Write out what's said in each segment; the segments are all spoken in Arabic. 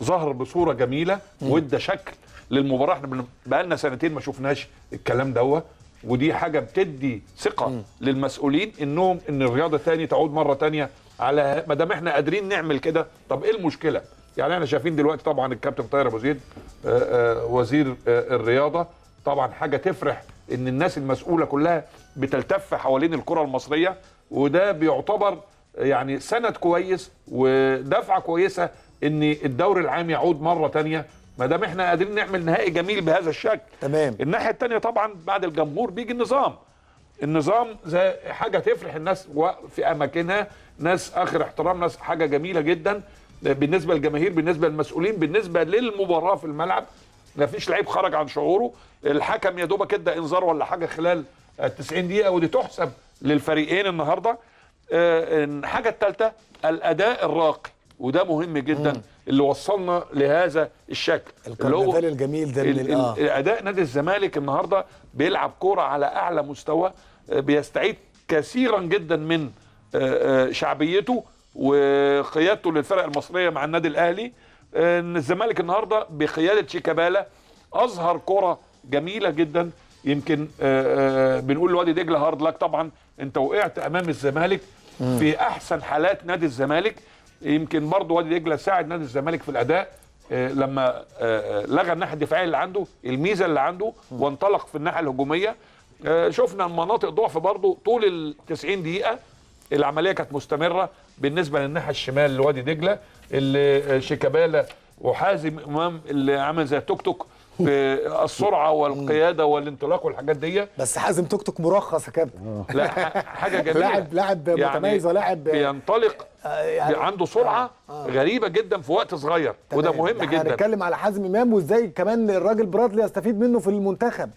ظهر بصوره جميله وادى شكل للمباراه. احنا بقالنا سنتين ما شفناش الكلام دوت، ودي حاجه بتدي ثقه للمسؤولين ان الرياضه تاني تعود مره تانيه على ما دام احنا قادرين نعمل كده. طب ايه المشكله؟ يعني احنا شايفين دلوقتي طبعا الكابتن طاهر ابو زيد وزير الرياضه، طبعا حاجه تفرح ان الناس المسؤوله كلها بتلتف حوالين الكره المصريه، وده بيعتبر يعني سند كويس ودفعه كويسه ان الدوري العام يعود مره تانيه ما دام احنا قادرين نعمل نهائي جميل بهذا الشكل. تمام. الناحيه الثانيه طبعا بعد الجمهور بيجي النظام زي حاجه تفرح الناس في اماكنها، ناس اخر احترام، ناس حاجه جميله جدا بالنسبه للجماهير، بالنسبه للمسؤولين، بالنسبه للمباراه في الملعب. ما فيش لعيب خرج عن شعوره، الحكم يا دوبك ادى انذار ولا حاجه خلال 90 دقيقه، ودي تحسب للفريقين النهارده. الحاجه الثالثه الاداء الراقي، وده مهم جدا اللي وصلنا لهذا الشكل. الكرنفال الجميل ده اداء نادي الزمالك النهارده بيلعب كوره على اعلى مستوى، بيستعيد كثيرا جدا من شعبيته وقيادته للفرق المصريه مع النادي الاهلي. الزمالك النهارده بقياده شيكابالا اظهر كوره جميله جدا. يمكن بنقول لوادي دجله هارد لك، طبعا انت وقعت امام الزمالك في احسن حالات نادي الزمالك. يمكن برضه وادي دجله ساعد نادي الزمالك في الاداء لما لغى الناحيه الدفاعيه اللي عنده، الميزه اللي عنده، وانطلق في الناحيه الهجوميه. شفنا مناطق ضعف برضه طول ال 90 دقيقه. العمليه كانت مستمره بالنسبه للناحيه الشمال لوادي دجله، اللي شيكابالا وحازم امام اللي عامل زي توك توك في السرعه والقياده والانطلاق والحاجات دي. بس حازم توك توك مرخص يا كابتن. لا حاجه جميله، لاعب متميز ولاعب بينطلق يعني عنده سرعه غريبه جدا في وقت صغير، وده مهم جدا. هنتكلم على حازم امام وازاي كمان الراجل برادلي يستفيد منه في المنتخب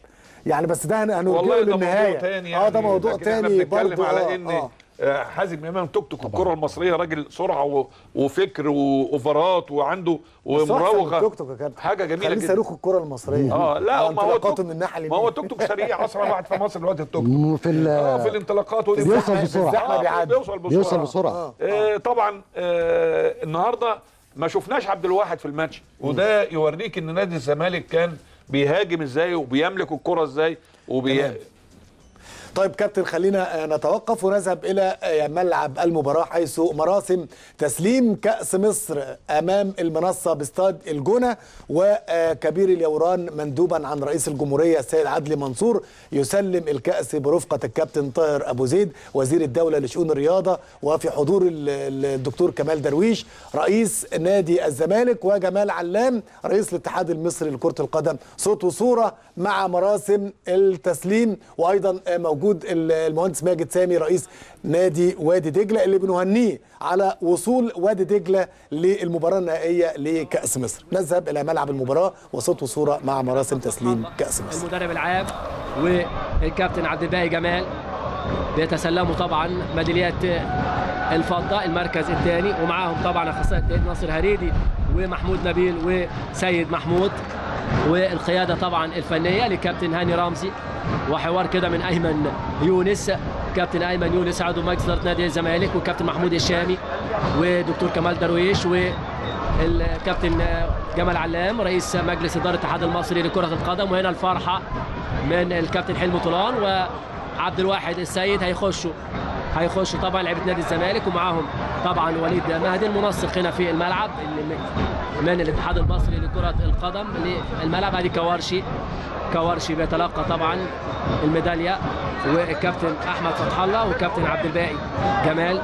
يعني، بس ده هنرجعه للنهايه. يعني ده موضوع تاني برضه. على ان حازم امام توك توك الكره المصريه راجل سرعه وفكر واوفرات وعنده ومراوغه، حاجه جميله جدا. صاروخ الكره المصريه. لا ما هو توك ما هو توك توك سريع، اسرع واحد في مصر دلوقتي التوك توك في الانطلاقات بيوصل بسرعه. بيوصل بسرعه. طبعا النهارده ما شفناش عبد الواحد في الماتش، وده يوريك ان نادي الزمالك كان بيهاجم ازاي وبيملك الكره ازاي طيب كابتن، خلينا نتوقف ونذهب إلى ملعب المباراة، حيث مراسم تسليم كأس مصر أمام المنصة باستاد الجونة، وكبير اليوران مندوبا عن رئيس الجمهورية السيد عدلي منصور يسلم الكأس برفقة الكابتن طاهر أبو زيد وزير الدولة لشؤون الرياضة، وفي حضور الدكتور كمال درويش رئيس نادي الزمالك، وجمال علام رئيس الاتحاد المصري لكرة القدم. صوت وصورة مع مراسم التسليم، وأيضا موجود المهندس ماجد سامي رئيس نادي وادي دجله اللي بنهنيه على وصول وادي دجله للمباراه النهائيه لكاس مصر. نذهب الى ملعب المباراه وصوت وصوره مع مراسم تسليم كاس مصر. المدرب العام والكابتن عبد الباقي جمال بيتسلموا طبعا ميداليات الفضه المركز الثاني، ومعاهم طبعا اخصائي التدريب ناصر هريدي ومحمود نبيل وسيد محمود، والقياده طبعا الفنيه لكابتن هاني رمزي، وحوار كده من ايمن يونس، كابتن ايمن يونس عضو مجلس اداره نادي الزمالك، والكابتن محمود الشامي ودكتور كمال درويش والكابتن جمال علام رئيس مجلس اداره الاتحاد المصري لكره القدم. وهنا الفرحه من الكابتن حلمي طولان وعبد الواحد السيد هيخشوا طبعا لعيبه نادي الزمالك، ومعاهم طبعا وليد مهدي المنسق هنا في الملعب من الاتحاد المصري لكره القدم للملعب. ادي كوارشي بيتلقى طبعا الميداليه، والكابتن احمد فتح الله والكابتن عبد الباقي جمال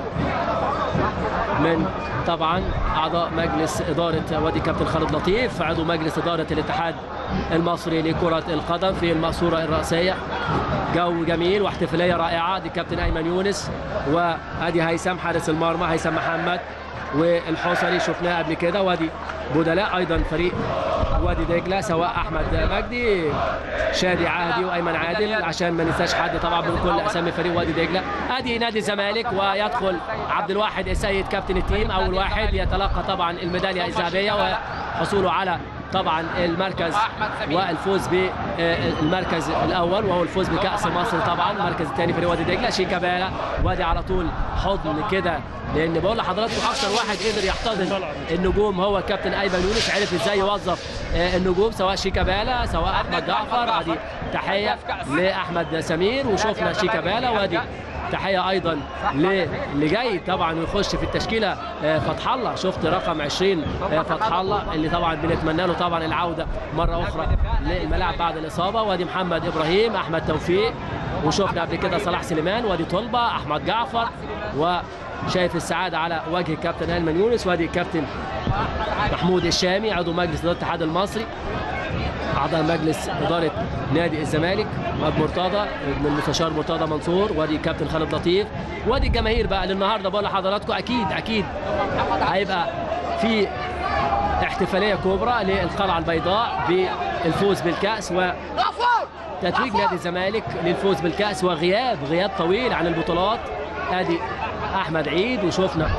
من طبعا اعضاء مجلس اداره وادي كابتن خالد لطيف عضو مجلس اداره الاتحاد المصري لكره القدم في المقصوره الرئيسيه. جو جميل واحتفاليه رائعه. دي كابتن ايمن يونس، وادي هيثم حارس المرمى هيثم محمد، والحوصري شفناه قبل كده، وادي بدلاء ايضا فريق وادي دجله سواء احمد مجدي شادي عهدي وايمن عادل، عشان ما ننساش حد طبعا من كل اسامي فريق وادي دجله. ادي نادي الزمالك، ويدخل عبد الواحد السيد كابتن التيم اول واحد يتلقى طبعا الميداليه الذهبيه وحصوله على طبعا المركز والفوز بالمركز الاول وهو الفوز بكاس مصر. طبعا المركز الثاني في وادي دجله شيكابالا، وادي على طول حضن كده، لان بقول لحضراتكم اكثر واحد قدر يحتضن النجوم هو الكابتن ايمن يونس، عرف ازاي يوظف النجوم سواء شيكابالا سواء احمد جعفر. ادي تحيه لاحمد سمير وشفنا شيكابالا، وادي تحيه ايضا اللي جاي طبعا يخش في التشكيله فتح الله. شفت رقم 20 فتح الله اللي طبعا بنتمنى له طبعا العوده مره اخرى للملاعب بعد الاصابه. وادي محمد ابراهيم، احمد توفيق، وشفنا قبل كده صلاح سليمان، وادي طلبه، احمد جعفر، وشايف السعاده على وجه الكابتن ايمن يونس. وادي الكابتن محمود الشامي عضو مجلس اداره الاتحاد المصري، اعضاء مجلس اداره نادي الزمالك، ابو مرتضى ابن المستشار مرتضى منصور، وادي كابتن خالد لطيف. وادي الجماهير بقى النهارده بقول لحضراتكم اكيد هيبقى في احتفاليه كبرى للقلعه البيضاء بالفوز بالكاس وتتويج نادي الزمالك للفوز بالكاس وغياب طويل عن البطولات. ادي احمد عيد، وشفنا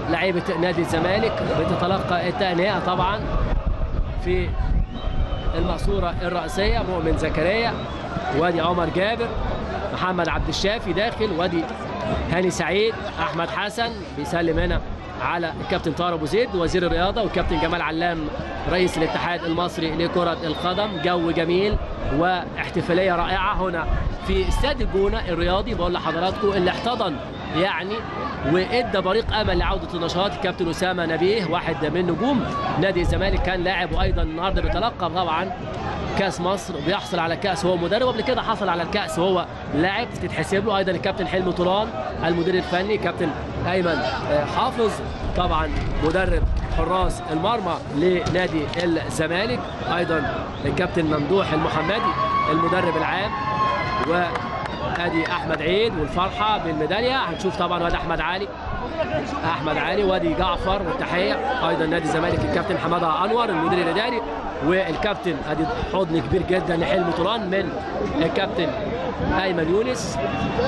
لعيبه نادي الزمالك بتتلقى التهنئه طبعا في المقصوره الرئيسيه. مؤمن زكريا، وادي عمر جابر، محمد عبد الشافي داخل، وادي هاني سعيد، احمد حسن بيسلم هنا على الكابتن طارق ابو زيد وزير الرياضه، والكابتن جمال علام رئيس الاتحاد المصري لكره القدم. جو جميل واحتفاليه رائعه هنا في استاد الجونه الرياضي بقول لحضراتكم، اللي احتضن يعني وادى بريق امل لعوده النشاط الكابتن اسامه نبيه، واحد من نجوم نادي الزمالك، كان لاعب وايضا النهارده بيتلقى طبعا كاس مصر، بيحصل على الكاس وهو مدرب، قبل كده حصل على الكاس وهو لاعب تتحسب له. ايضا الكابتن حلمي طولان المدير الفني، كابتن ايمن حافظ طبعا مدرب حراس المرمى لنادي الزمالك، ايضا الكابتن ممدوح المحمدي المدرب العام، وادي احمد عيد والفرحه بالميداليه. هنشوف طبعا وادي احمد علي، وادي جعفر والتحيه. ايضا نادي الزمالك الكابتن حماده انور المدير الاداري، والكابتن ادي حضن كبير جدا لحلمي طولان من الكابتن ايمن يونس،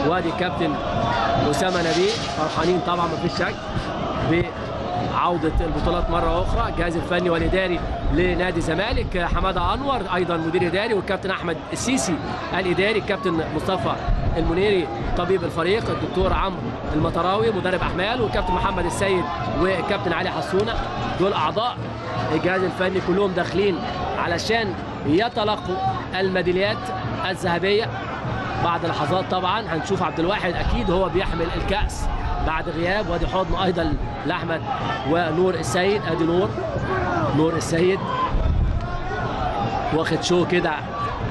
وادي الكابتن اسامه نبيه. فرحانين طبعا ما فيش شك بعوده البطولات مره اخرى. الجهاز الفني والاداري لنادي الزمالك حماده انور ايضا مدير اداري، والكابتن احمد السيسي الاداري، الكابتن مصطفى المنيري طبيب الفريق، الدكتور عمرو المطراوي مدرب احمال، والكابتن محمد السيد والكابتن علي حسونه. دول اعضاء الجهاز الفني كلهم داخلين علشان يتلقوا الميداليات الذهبيه. بعد لحظات طبعا هنشوف عبد الواحد اكيد هو بيحمل الكاس بعد غياب، وادي حضن ايضا لاحمد ونور السيد. ادي نور السيد واخد شو كده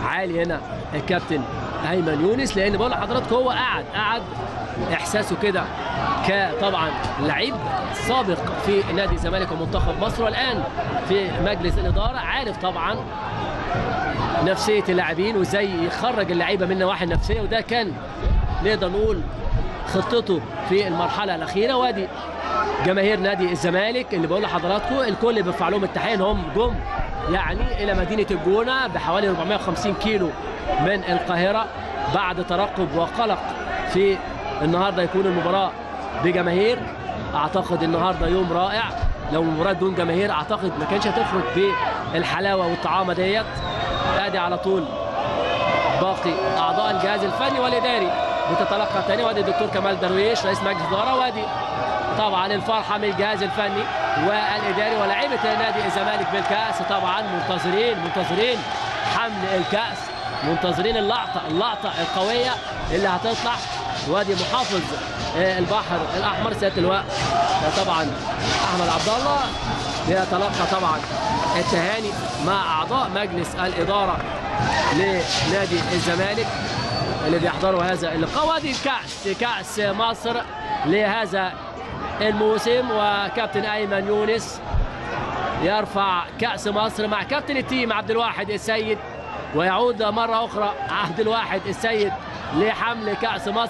عالي هنا الكابتن ايمن يونس، لان بقول لحضراتكم هو قعد احساسه كده كطبعا لعيب سابق في نادي الزمالك ومنتخب مصر، والان في مجلس الاداره، عارف طبعا نفسيه اللاعبين وازاي يخرج اللعيبه من نواحي النفسيه، وده كان نقدر نقول خطته في المرحله الاخيره. وادي جماهير نادي الزمالك اللي بقول لحضراتكم الكل بيرفع لهم التحيه، انهم جم يعني الى مدينه الجونه بحوالي 450 كيلو من القاهره بعد ترقب وقلق في النهارده يكون المباراه بجماهير. اعتقد النهارده يوم رائع، لو المباراه بدون جماهير اعتقد ما كانش هتخرج بالحلاوه والطعامه ديت. ادي على طول باقي اعضاء الجهاز الفني والاداري بتتلقى تاني، وادي الدكتور كمال درويش رئيس مجلس الاداره، وادي طبعا الفرحه من الجهاز الفني والاداري ولاعيبه نادي الزمالك بالكاس. طبعا منتظرين حمل الكاس، منتظرين اللقطه القويه اللي هتطلع. وادي محافظ البحر الاحمر سياده اللواء طبعا احمد عبد الله بيتلقى طبعا التهاني مع اعضاء مجلس الاداره لنادي الزمالك اللي بيحضروا هذا اللقاء. وادي كاس مصر لهذا الموسم، وكابتن ايمن يونس يرفع كاس مصر مع كابتن التيم عبد الواحد السيد، ويعود مره اخرى عبد الواحد السيد لحمل كاس مصر.